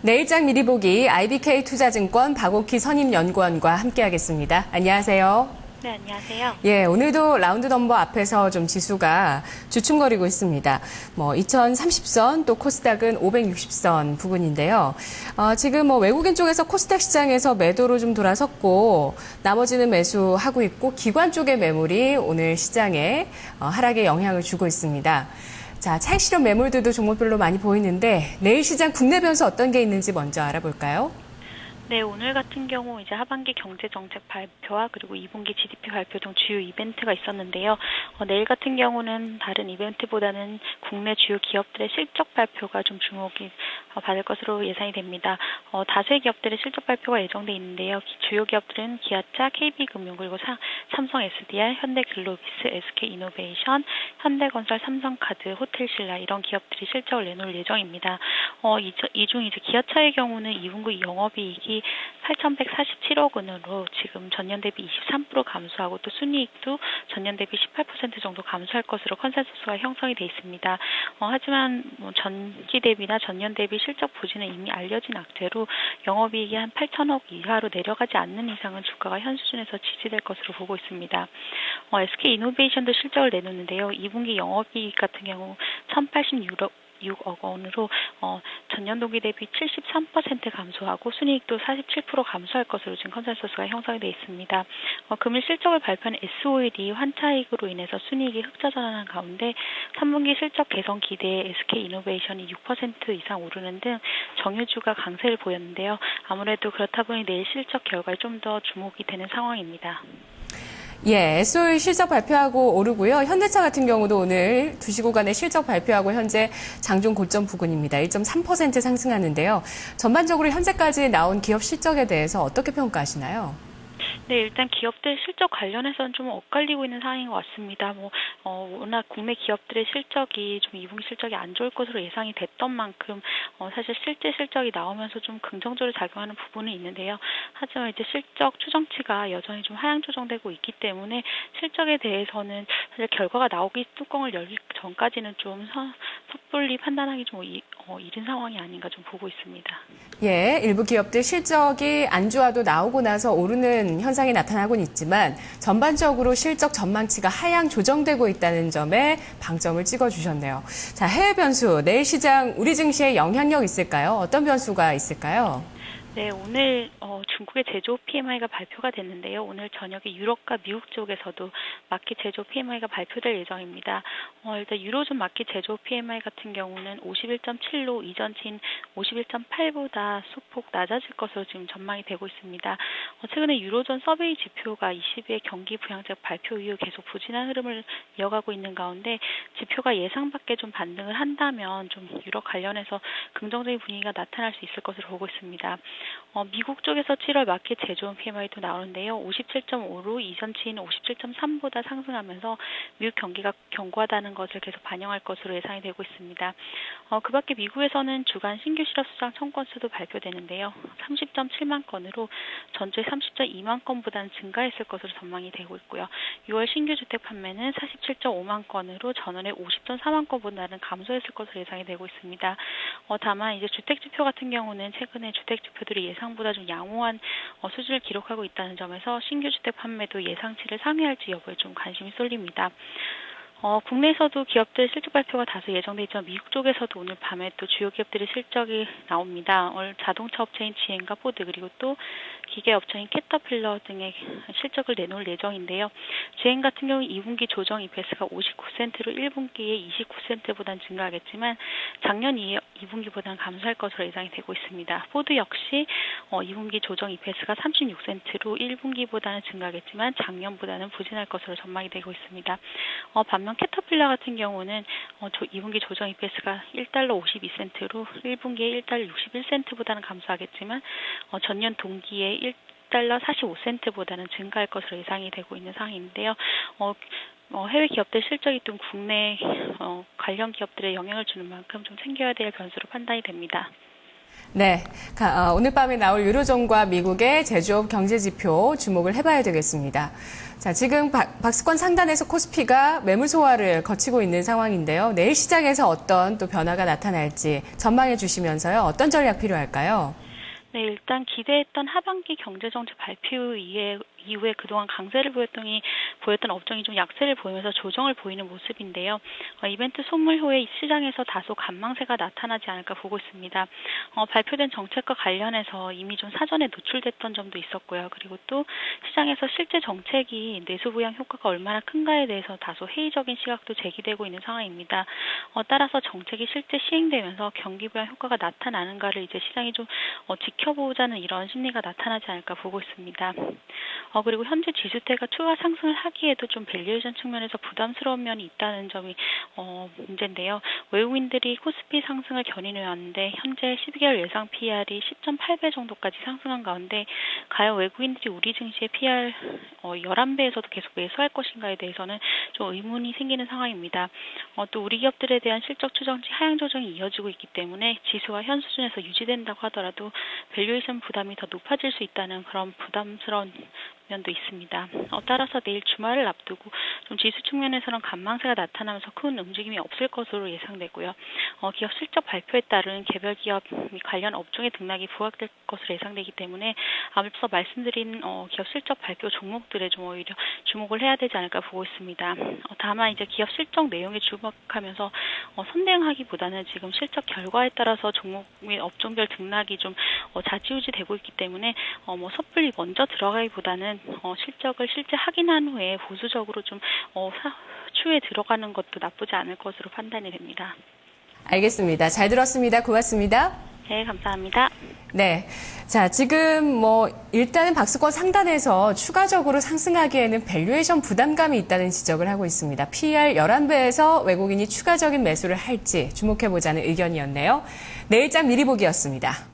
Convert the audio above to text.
내일장 미리 보기 IBK 투자증권 박옥희 선임연구원과 함께하겠습니다. 안녕하세요. 네, 안녕하세요. 예, 오늘도 라운드 넘버 앞에서 좀 지수가 주춤거리고 있습니다. 2030선 또 코스닥은 560선 부근인데요. 지금 외국인 쪽에서 코스닥 시장에서 매도로 좀 돌아섰고 나머지는 매수하고 있고 기관 쪽의 매물이 오늘 시장에 하락에 영향을 주고 있습니다. 자, 차익 실현 매물들도 종목별로 많이 보이는데 내일 시장 국내 변수 어떤 게 있는지 먼저 알아볼까요? 네, 오늘 같은 경우 이제 하반기 경제정책 발표와 그리고 2분기 GDP 발표 등 주요 이벤트가 있었는데요. 내일 같은 경우는 다른 이벤트보다는 국내 주요 기업들의 실적 발표가 좀 주목이 받을 것으로 예상이 됩니다. 다수의 기업들의 실적 발표가 예정돼 있는데요. 주요 기업들은 기아차, KB금융, 그리고 삼성 SDI, 현대글로비스, SK이노베이션, 현대건설, 삼성카드, 호텔신라 이런 기업들이 실적을 내놓을 예정입니다. 이 중 이제 기아차의 경우는 2분기 영업이익이 8,147억 원으로 지금 전년 대비 23% 감소하고 또 순이익도 전년 대비 18% 정도 감소할 것으로 컨센서스가 형성이 돼 있습니다. 하지만 전기 대비나 전년 대비 실적 부진은 이미 알려진 악재로 영업이익이 한 8천억 이하로 내려가지 않는 이상은 주가가 현 수준에서 지지될 것으로 보고 있습니다. SK이노베이션도 실적을 내놓는데요. 2분기 영업이익 같은 경우 1,086억 원으로 전년 동기 대비 73% 감소하고 순이익도 47% 감소할 것으로 지금 컨센서스가 형성이 되어 있습니다. 금일 실적을 발표한 S-오일이 환차익으로 인해서 순이익이 흑자 전환한 가운데 3분기 실적 개선 기대에 SK이노베이션이 6% 이상 오르는 등 정유주가 강세를 보였는데요. 아무래도 그렇다 보니 내일 실적 결과에 좀 더 주목이 되는 상황입니다. 예, S-오일 실적 발표하고 오르고요. 현대차 같은 경우도 오늘 2시 구간에 실적 발표하고 현재 장중 고점 부근입니다. 1.3% 상승하는데요. 전반적으로 현재까지 나온 기업 실적에 대해서 어떻게 평가하시나요? 네, 일단 기업들 실적 관련해서는 좀 엇갈리고 있는 상황인 것 같습니다. 워낙 국내 기업들의 실적이 좀 2분기 실적이 안 좋을 것으로 예상이 됐던 만큼 사실 실제 실적이 나오면서 좀 긍정적으로 작용하는 부분은 있는데요. 하지만 이제 실적 추정치가 여전히 좀 하향 조정되고 있기 때문에 실적에 대해서는 사실 결과가 나오기 뚜껑을 열기 전까지는 좀 섣불리 판단하기 좀 이른 상황이 아닌가 좀 보고 있습니다. 예, 일부 기업들 실적이 안 좋아도 나오고 나서 오르는 현상이 나타나고는 있지만 전반적으로 실적 전망치가 하향 조정되고 있다는 점에 방점을 찍어주셨네요. 자, 해외 변수, 내일 시장 우리 증시에 영향력 있을까요? 어떤 변수가 있을까요? 네, 오늘 중국의 제조업 PMI가 발표가 됐는데요. 오늘 저녁에 유럽과 미국 쪽에서도 마켓 제조업 PMI가 발표될 예정입니다. 일단 유로존 마켓 제조업 PMI 같은 경우는 51.7로 이전치인 51.8보다 소폭 낮아질 것으로 지금 전망이 되고 있습니다. 최근에 유로존 서베이 지표가 20일 경기 부양책 발표 이후 계속 부진한 흐름을 이어가고 있는 가운데 지표가 예상 밖에 좀 반등을 한다면 좀 유럽 관련해서 긍정적인 분위기가 나타날 수 있을 것으로 보고 있습니다. 미국 쪽에서 7월 마켓 제조업 PMI도 나오는데요. 57.5로 이전치인 57.3보다 상승하면서 미국 경기가 견고하다는 것을 계속 반영할 것으로 예상이 되고 있습니다. 그 밖에 미국에서는 주간 신규 실업수당 청구 건수도 발표되는데요. 30.7만 건으로 전주에 30.2만 건보다는 증가했을 것으로 전망이 되고 있고요. 6월 신규 주택 판매는 47.5만 건으로 전월에 50.4만 건보다는 감소했을 것으로 예상이 되고 있습니다. 다만 이제 주택 지표 같은 경우는 최근에 주택 지표들이 예상보다 좀 양호한 수준을 기록하고 있다는 점에서 신규 주택 판매도 예상치를 상회할지 여부에 좀 관심이 쏠립니다. 국내에서도 기업들 실적 발표가 다수 예정돼 있지만 미국 쪽에서도 오늘 밤에 또 주요 기업들의 실적이 나옵니다. 오늘 자동차 업체인 GM과 포드 그리고 또 기계 업체인 캐터필러 등의 실적을 내놓을 예정인데요. GM 같은 경우 2분기 조정 EPS가 59센트로 1분기에 29센트보다는 증가하겠지만 작년 2분기보다는 감소할 것으로 예상이 되고 있습니다. 포드 역시 2분기 조정 EPS가 36센트로 1분기보다는 증가하겠지만 작년보다는 부진할 것으로 전망이 되고 있습니다. 반면 캐터필러 같은 경우는 2분기 조정 EPS가 1달러 52센트로 1분기에 1달러 61센트보다는 감소하겠지만 전년 동기에 1달러 45센트보다는 증가할 것으로 예상이 되고 있는 상황인데요. 해외 기업들 실적이 좀 국내 관련 기업들에 영향을 주는 만큼 좀 챙겨야 될 변수로 판단이 됩니다. 네, 오늘 밤에 나올 유로존과 미국의 제조업 경제지표 주목을 해봐야 되겠습니다. 자, 지금 박스권 상단에서 코스피가 매물 소화를 거치고 있는 상황인데요. 내일 시장에서 어떤 또 변화가 나타날지 전망해 주시면서요. 어떤 전략 필요할까요? 네, 일단 기대했던 하반기 경제정책 발표 이후에 그동안 강세를 보였던 업종이 좀 약세를 보이면서 조정을 보이는 모습인데요. 이벤트 소물 후에 시장에서 다소 관망세가 나타나지 않을까 보고 있습니다. 발표된 정책과 관련해서 이미 좀 사전에 노출됐던 점도 있었고요. 그리고 또 시장에서 실제 정책이 내수 부양 효과가 얼마나 큰가에 대해서 다소 회의적인 시각도 제기되고 있는 상황입니다. 따라서 정책이 실제 시행되면서 경기 부양 효과가 나타나는가를 이제 시장이 좀 지켜보자는 이런 심리가 나타나지 않을까 보고 있습니다. 그리고 현재 지수대가 추가 상승을 하기에도 좀 밸류에이션 측면에서 부담스러운 면이 있다는 점이 문제인데요. 외국인들이 코스피 상승을 견인해왔는데 현재 12개월 예상 PR이 10.8배 정도까지 상승한 가운데 과연 외국인들이 우리 증시의 PR 11배에서도 계속 매수할 것인가에 대해서는 좀 의문이 생기는 상황입니다. 또 우리 기업들에 대한 실적 추정치 하향 조정이 이어지고 있기 때문에 지수가 현 수준에서 유지된다고 하더라도 밸류에이션 부담이 더 높아질 수 있다는 그런 부담스러운 면도 있습니다. 따라서 내일 주말을 앞두고 좀 지수 측면에서는 관망세가 나타나면서 큰 움직임이 없을 것으로 예상되고요. 기업 실적 발표에 따른 개별 기업 및 관련 업종의 등락이 부각될 것으로 예상되기 때문에 앞서 말씀드린 기업 실적 발표 종목들에 좀 오히려 주목을 해야 되지 않을까 보고 있습니다. 다만 이제 기업 실적 내용에 주목하면서 선대응하기보다는 지금 실적 결과에 따라서 종목 및 업종별 등락이 좀 좌지우지되고 있기 때문에 섣불리 먼저 들어가기보다는 실적을 실제 확인한 후에 보수적으로 좀 추에 들어가는 것도 나쁘지 않을 것으로 판단이 됩니다. 알겠습니다. 잘 들었습니다. 고맙습니다. 네, 감사합니다. 네. 자, 지금 일단은 박스권 상단에서 추가적으로 상승하기에는 밸류에이션 부담감이 있다는 지적을 하고 있습니다. PER 11배에서 외국인이 추가적인 매수를 할지 주목해보자는 의견이었네요. 내일장 미리 보기였습니다.